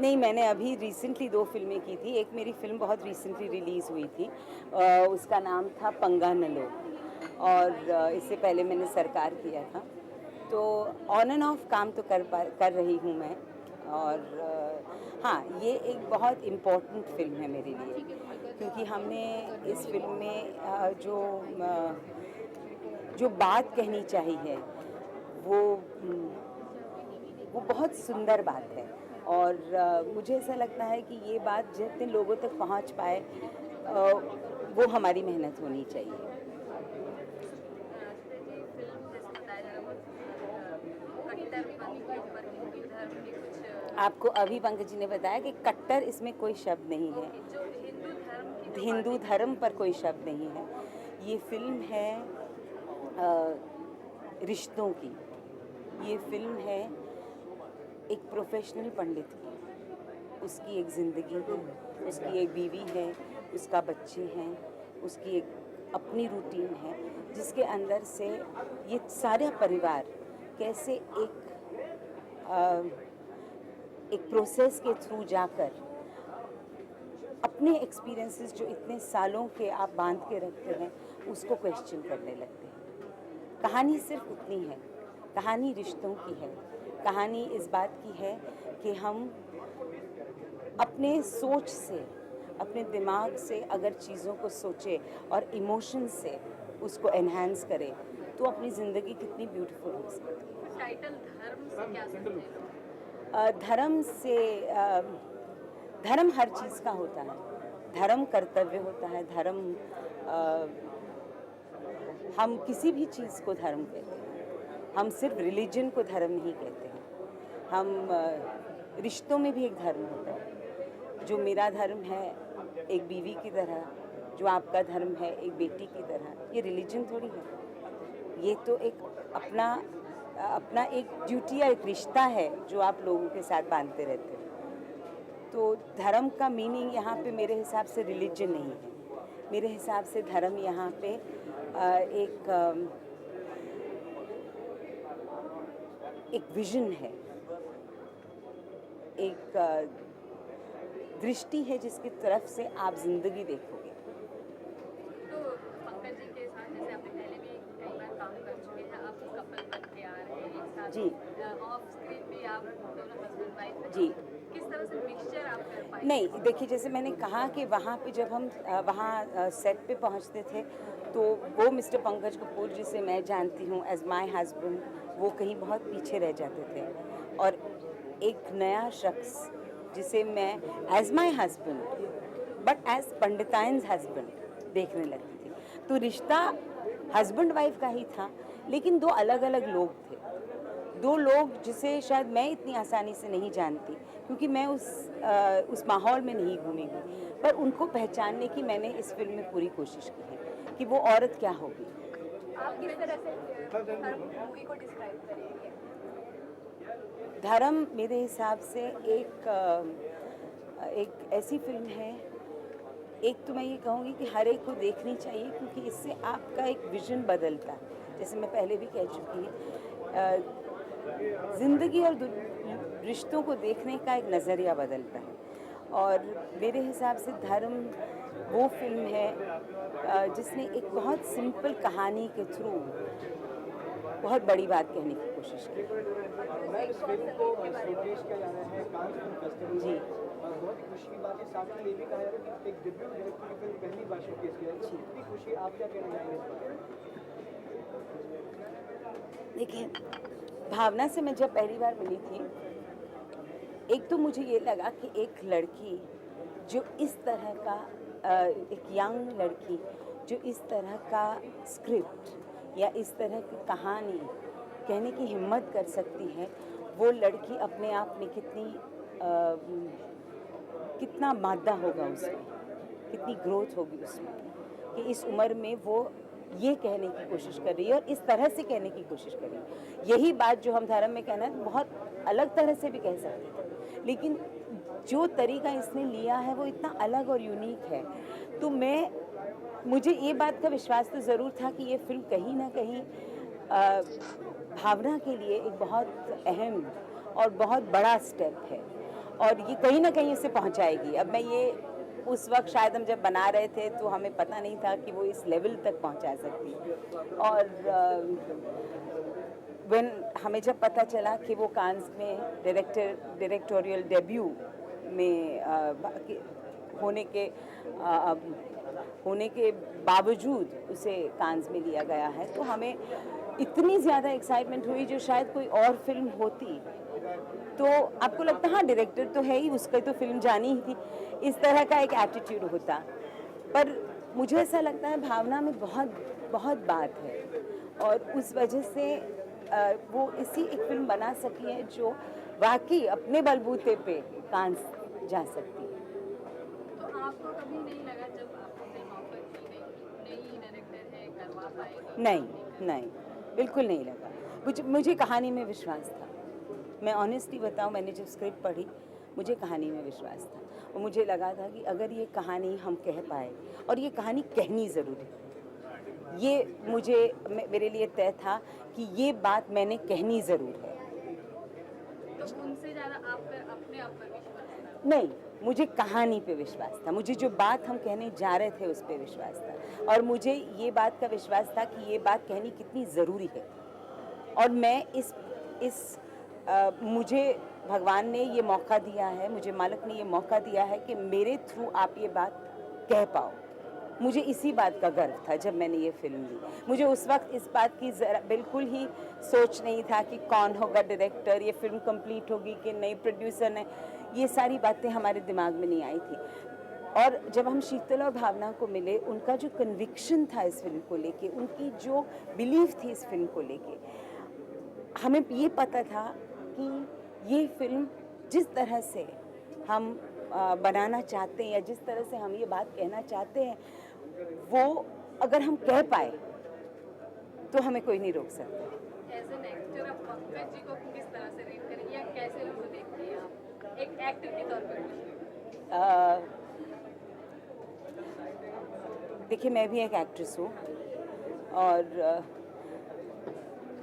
नहीं, मैंने अभी रिसेंटली 2 फ़िल्में की थी। एक मेरी फ़िल्म बहुत रिसेंटली रिलीज़ हुई थी। उसका नाम था पंगा न लो, और इससे पहले मैंने सरकार किया था। तो ऑन एंड ऑफ काम तो कर रही हूँ मैं। और हाँ, ये एक बहुत इम्पोर्टेंट फ़िल्म है मेरे लिए, क्योंकि हमने इस फ़िल्म में जो बात कहनी चाहिए वो वो बहुत सुंदर बात है। और मुझे ऐसा लगता है कि ये बात जितने लोगों तक पहुंच पाए, वो हमारी मेहनत होनी चाहिए। जी फिल्म जैसे बताया जा रहा है बहुत कट्टरपंथ के ऊपर हिंदू धर्म के कुछ आपको अभी पंकज जी ने बताया कि कट्टर इसमें कोई शब्द नहीं है। ओके जो हिंदू धर्म की जो हिंदू बातें धर्म पर कोई शब्द नहीं है। ये फिल्म है रिश्तों की। ये फिल्म है एक प्रोफेशनल पंडित की। उसकी एक ज़िंदगी है, उसकी एक बीवी है, उसका बच्चे हैं, उसकी एक अपनी रूटीन है, जिसके अंदर से ये सारा परिवार कैसे एक प्रोसेस के थ्रू जाकर अपने एक्सपीरियंसेस जो इतने सालों के आप बांध के रखते हैं, उसको क्वेश्चन करने लगते हैं। कहानी सिर्फ उतनी है, कहानी रिश्तों की है। कहानी इस बात की है कि हम अपने सोच से, अपने दिमाग से अगर चीज़ों को सोचें और इमोशन से उसको एनहांस करें, तो अपनी ज़िंदगी कितनी ब्यूटीफुल हो सकती है। टाइटल धर्म से क्या समझे लोग? धर्म से धर्म हर चीज़ का होता है। धर्म कर्तव्य होता है। धर्म हम किसी भी चीज़ को धर्म कहते हैं। हम सिर्फ रिलीजन को धर्म नहीं कहते हैं। हम रिश्तों में भी एक धर्म होता है। जो मेरा धर्म है एक बीवी की तरह, जो आपका धर्म है एक बेटी की तरह, ये रिलीजन थोड़ी है। ये तो एक अपना अपना एक ड्यूटी या एक रिश्ता है जो आप लोगों के साथ बांधते रहते हैं। तो धर्म का मीनिंग यहाँ पे मेरे हिसाब से रिलीजन नहीं है। मेरे हिसाब से धर्म यहाँ पे एक विजन है, एक दृष्टि है जिसकी तरफ से आप जिंदगी देखोगे। तो पंकज जी के साथ जैसे आपने पहले भी कई बार काम कर चुके हैं, आप कपल बन के आ रहे हैं एक साथ। जी। ऑफ स्क्रीन भी आप दोनों हस्बैंड वाइफ हैं, जी। तो किस तरह से मिक्सचर आप कर पाए? नहीं, देखिए, जैसे मैंने कहा कि वहाँ पे जब हम वहाँ सेट पे पहुँचते थे, तो वो मिस्टर पंकज कपूर जिसे मैं जानती हूँ एज माय हस्बैंड, वो कहीं बहुत पीछे रह जाते थे। और एक नया शख्स जिसे मैं as my husband but as पंडिताइंस हस्बैंड देखने लगती थी। तो रिश्ता हस्बैंड वाइफ का ही था, लेकिन दो अलग अलग लोग थे। दो लोग जिसे शायद मैं इतनी आसानी से नहीं जानती, क्योंकि मैं उस माहौल में नहीं घूमी हूँ, पर उनको पहचानने की मैंने इस फिल्म में पूरी कोशिश की है कि वो औरत क्या होगी। आप किस तरह से हर मूवी को डिस्क्राइब करेंगे? धर्म मेरे हिसाब से एक ऐसी फिल्म है, एक तो मैं ये कहूँगी कि हर एक को देखनी चाहिए, क्योंकि इससे आपका एक विजन बदलता है। जैसे मैं पहले भी कह चुकी हूँ, ज़िंदगी और रिश्तों को देखने का एक नज़रिया बदलता है। और मेरे हिसाब से धर्म वो फिल्म है जिसने एक बहुत सिंपल कहानी के थ्रू बहुत बड़ी बात कहने की कोशिश की। मैं इस फिल्म को शोकेस किया जा रहा है कांस फिल्म फेस्टिवल जी। और बहुत ही खुशी की बात है। साथ में ये भी कहा जा रहा है कि एक डेब्यू डायरेक्टर की फिल्म पहली बार शोकेस किया है। इतनी खुशी, आप क्या कहना चाहेंगे इस बारे में? देखिए, भावना से मैं जब पहली बार मिली थी, एक तो मुझे ये लगा कि एक लड़की जो इस तरह का एक यंग लड़की जो इस तरह का स्क्रिप्ट या इस तरह की कहानी कहने की हिम्मत कर सकती है, वो लड़की अपने आप में कितना मादा होगा उसमें, कितनी ग्रोथ होगी उसमें, कि इस उम्र में वो ये कहने की कोशिश कर रही है और इस तरह से कहने की कोशिश कर रही है। यही बात जो हम धर्म में कहना है, बहुत अलग तरह से भी कह सकते थे, लेकिन जो तरीका इसने लिया है वो इतना अलग और यूनिक है। तो मुझे ये बात का विश्वास तो ज़रूर था कि ये फिल्म कहीं ना कहीं भावना के लिए एक बहुत अहम और बहुत बड़ा स्टेप है। और ये कहीं ना कहीं उसे पहुंचाएगी। अब मैं ये उस वक्त शायद हम जब बना रहे थे तो हमें पता नहीं था कि वो इस लेवल तक पहुंचा सकती है। और हमें जब पता चला कि वो कांस में डायरेक्टोरियल डेब्यू में होने के बावजूद उसे कांस में लिया गया है, तो हमें इतनी ज़्यादा एक्साइटमेंट हुई जो शायद कोई और फिल्म होती तो आपको लगता हाँ डायरेक्टर तो है ही, उसका तो फिल्म जानी ही थी, इस तरह का एक एटीट्यूड होता। पर मुझे ऐसा लगता है भावना में बहुत बहुत बात है और उस वजह से वो इसी एक फिल्म बना सकी है जो वाकई अपने बलबूते पे कांस जा सकती है। तो आपको कभी नहीं लगा जब आपको फिल्म ऑफर की गई नई डायरेक्टर है करवा पाएगी? नहीं, बिल्कुल नहीं लगा। मुझे कहानी में विश्वास था। मैं ऑनेस्टली बताऊं, मैंने जब स्क्रिप्ट पढ़ी मुझे कहानी में विश्वास था और मुझे लगा था कि अगर ये कहानी हम कह पाए, और ये कहानी कहनी ज़रूरी है, ये मेरे लिए तय था कि ये बात मैंने कहनी ज़रूर है। तो उनसे ज़्यादा आप पर अपने आप पर विश्वास था? नहीं, मुझे कहानी पे विश्वास था, मुझे जो बात हम कहने जा रहे थे उस पे विश्वास था और मुझे ये बात का विश्वास था कि ये बात कहनी कितनी ज़रूरी है। और मैं मुझे भगवान ने ये मौका दिया है, मुझे मालिक ने ये मौका दिया है कि मेरे थ्रू आप ये बात कह पाओ। मुझे इसी बात का गर्व था जब मैंने ये फिल्म ली। मुझे उस वक्त इस बात की ज़रा बिल्कुल ही सोच नहीं था कि कौन होगा डायरेक्टर, ये फिल्म कंप्लीट होगी कि नहीं, प्रोड्यूसर ने, ये सारी बातें हमारे दिमाग में नहीं आई थी। और जब हम शीतल और भावना को मिले, उनका जो कन्विक्शन था इस फिल्म को लेके, उनकी जो बिलीफ थी इस फिल्म को लेके, हमें ये पता था कि ये फिल्म जिस तरह से हम बनाना चाहते हैं या जिस तरह से हम ये बात कहना चाहते हैं, वो अगर हम कह पाए तो हमें कोई नहीं रोक सकता। एज एन एक्टर आप पंकज जी को किस तरह से रीड करेंगे या कैसे उनको देखते हैं आप एक एक्टर के तौर पर? देखिए, मैं भी एक एक्ट्रेस हूँ और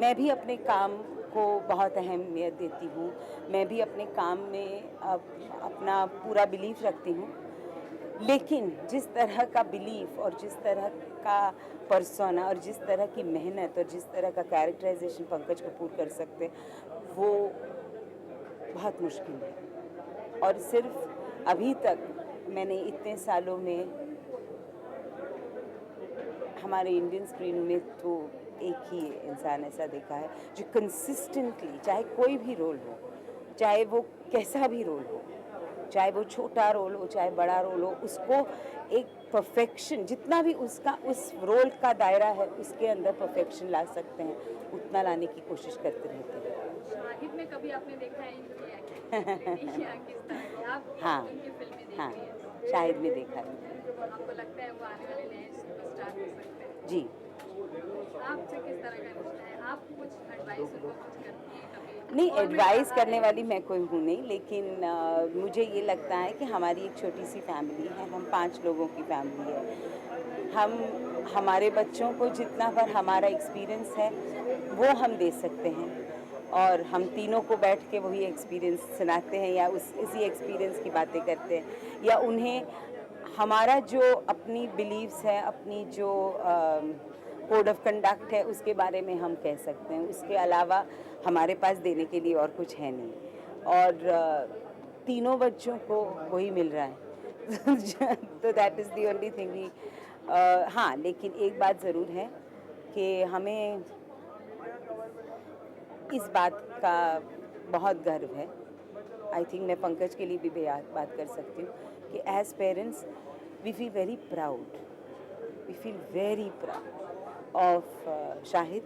मैं भी अपने काम को बहुत अहमियत देती हूँ। मैं भी अपने काम में अपना पूरा बिलीफ रखती हूँ, लेकिन जिस तरह का बिलीफ और जिस तरह का पर्सोना और जिस तरह की मेहनत और जिस तरह का कैरेक्टराइजेशन पंकज कपूर कर सकते, वो बहुत मुश्किल है। और सिर्फ अभी तक मैंने इतने सालों में हमारे इंडियन स्क्रीन में तो एक ही इंसान ऐसा देखा है जो कंसिस्टेंटली, चाहे कोई भी रोल हो, चाहे वो कैसा भी रोल हो, चाहे वो छोटा रोल हो चाहे बड़ा रोल हो, उसको एक परफेक्शन, जितना भी उसका उस रोल का दायरा है उसके अंदर परफेक्शन ला सकते हैं, उतना लाने की कोशिश करते रहते हैं। शाहिद में कभी आपने देखा है इनकी एक्टिंग या किस तरह की आप हाँ, इनकी फिल्में देख हाँ, रही हैं? शाहिद में देखा है। आपको लगता है वो आने वाले नए सुपरस्टार हो सकते हैं? जी। आपसे किस तरह का रिश्ता है? आप कुछ एडवाइस उनको कुछ करती हैं कभी? नहीं, और मैं एडवाइस ज़्यादा करने वाली मैं कोई हूँ नहीं, लेकिन मुझे ये लगता है कि हमारी एक छोटी सी फैमिली है, हम 5 लोगों की फैमिली है। हम हमारे बच्चों को जितना पर हमारा एक्सपीरियंस है वो हम दे सकते हैं और हम तीनों को बैठ के वही एक्सपीरियंस सुनाते हैं या इसी एक्सपीरियंस की बातें करते हैं, या उन्हें हमारा जो अपनी बिलीव्स है, अपनी जो कोड ऑफ कंडक्ट है, उसके बारे में हम कह सकते हैं। उसके अलावा हमारे पास देने के लिए और कुछ है नहीं, और तीनों बच्चों को वही मिल रहा है तो that is the only thing we हाँ, लेकिन एक बात ज़रूर है कि हमें इस बात का बहुत गर्व है। आई थिंक मैं पंकज के लिए भी बात कर सकती हूँ कि as parents we feel very proud, we feel very proud of Shahid,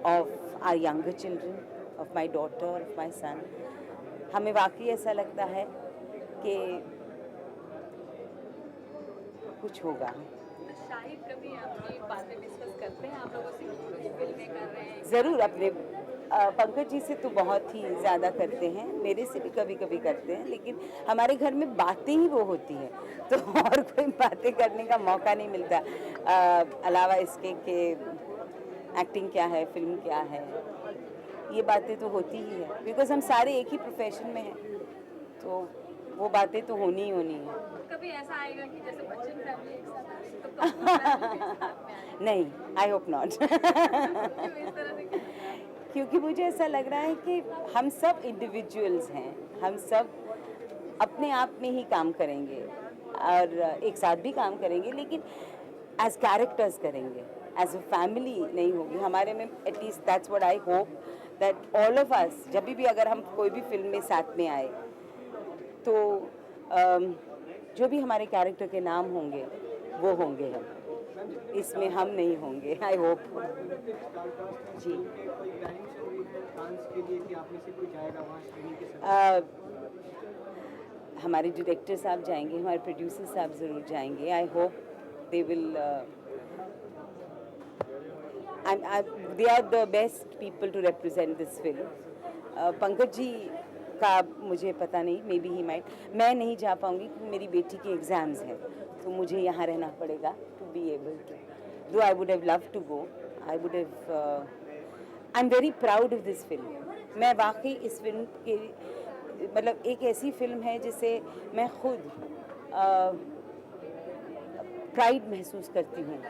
of our younger children, of my daughter, of my son. हमें वाकई ऐसा लगता है कि कुछ होगा। शाहिद कभी अपनी बातें डिस्कस करते हैं आप लोगों से कि कुछ फिल्में कर रहे हैं? ज़रूर, अपने पंकज जी से तो बहुत ही ज़्यादा करते हैं, मेरे से भी कभी कभी करते हैं, लेकिन हमारे घर में बातें ही वो होती हैं तो और कोई बातें करने का मौका नहीं मिलता अलावा इसके कि एक्टिंग क्या है, फिल्म क्या है, ये बातें तो होती ही है, बिकॉज हम सारे एक ही प्रोफेशन में हैं। तो वो बातें तो होनी ही होनी है। कभी ऐसा आएगा कि जैसे बच्चन फैमिली एक साथ आ रही है, तो कपूर फैमिली भी साथ में आएगी? नहीं, आई होप नॉट। क्यों इस तरह से क्यों? क्योंकि मुझे ऐसा लग रहा है कि हम सब इंडिविजुअल्स हैं, हम सब अपने आप में ही काम करेंगे और एक साथ भी काम करेंगे, लेकिन एज कैरेक्टर्स करेंगे, एज अ फैमिली नहीं होगी हमारे में। At least that's what I hope that all of us, जब भी अगर हम कोई भी फिल्म में साथ में आए तो जो भी हमारे कैरेक्टर के नाम होंगे वो होंगे हम, इसमें हम नहीं होंगे। आई होप जी। कोई प्लानिंग चल रही है फ्रांस के लिए कि आप में से कोई जाएगा वहाँ स्क्रीनिंग के साथ? हमारे डायरेक्टर साहब जाएंगे, हमारे प्रोड्यूसर साहब ज़रूर जाएंगे। I hope they will, they are the best people to represent this film. Pankaj ji का मुझे पता नहीं, मे बी ही माइट। मैं नहीं जा पाऊँगी क्योंकि मेरी बेटी की एग्ज़ाम्स हैं, तो मुझे यहाँ रहना पड़ेगा to be able to. Though I would have love to go, I would have, I am very proud of this film. मैं वाकई इस फिल्म के, मतलब एक ऐसी फिल्म है जिसे मैं खुद प्राइड महसूस करती हूँ,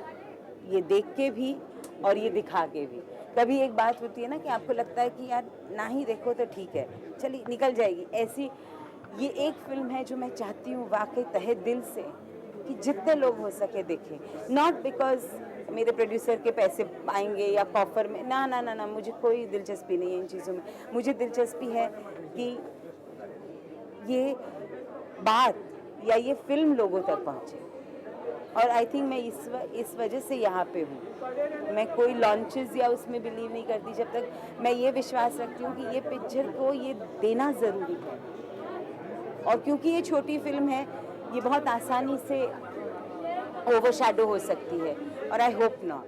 ये देख के भी और ये दिखा के भी। कभी एक बात होती है ना कि आपको लगता है कि यार ना ही देखो तो ठीक है, चलिए निकल जाएगी, ऐसी ये एक फिल्म है जो मैं चाहती हूँ वाकई तहे दिल से कि जितने लोग हो सके देखें। नॉट बिकॉज मेरे प्रोड्यूसर के पैसे आएंगे या कॉफर में, ना ना ना ना, मुझे कोई दिलचस्पी नहीं है इन चीज़ों में। मुझे दिलचस्पी है कि ये बात या ये फिल्म लोगों तक पहुँचे, और आई थिंक मैं इस वजह से यहाँ पे हूँ। मैं कोई लॉन्चेस या उसमें बिलीव नहीं करती जब तक मैं ये विश्वास रखती हूँ कि ये पिक्चर को ये देना ज़रूरी है, और क्योंकि ये छोटी फिल्म है ये बहुत आसानी से ओवरशैडो हो सकती है, और आई होप नॉट।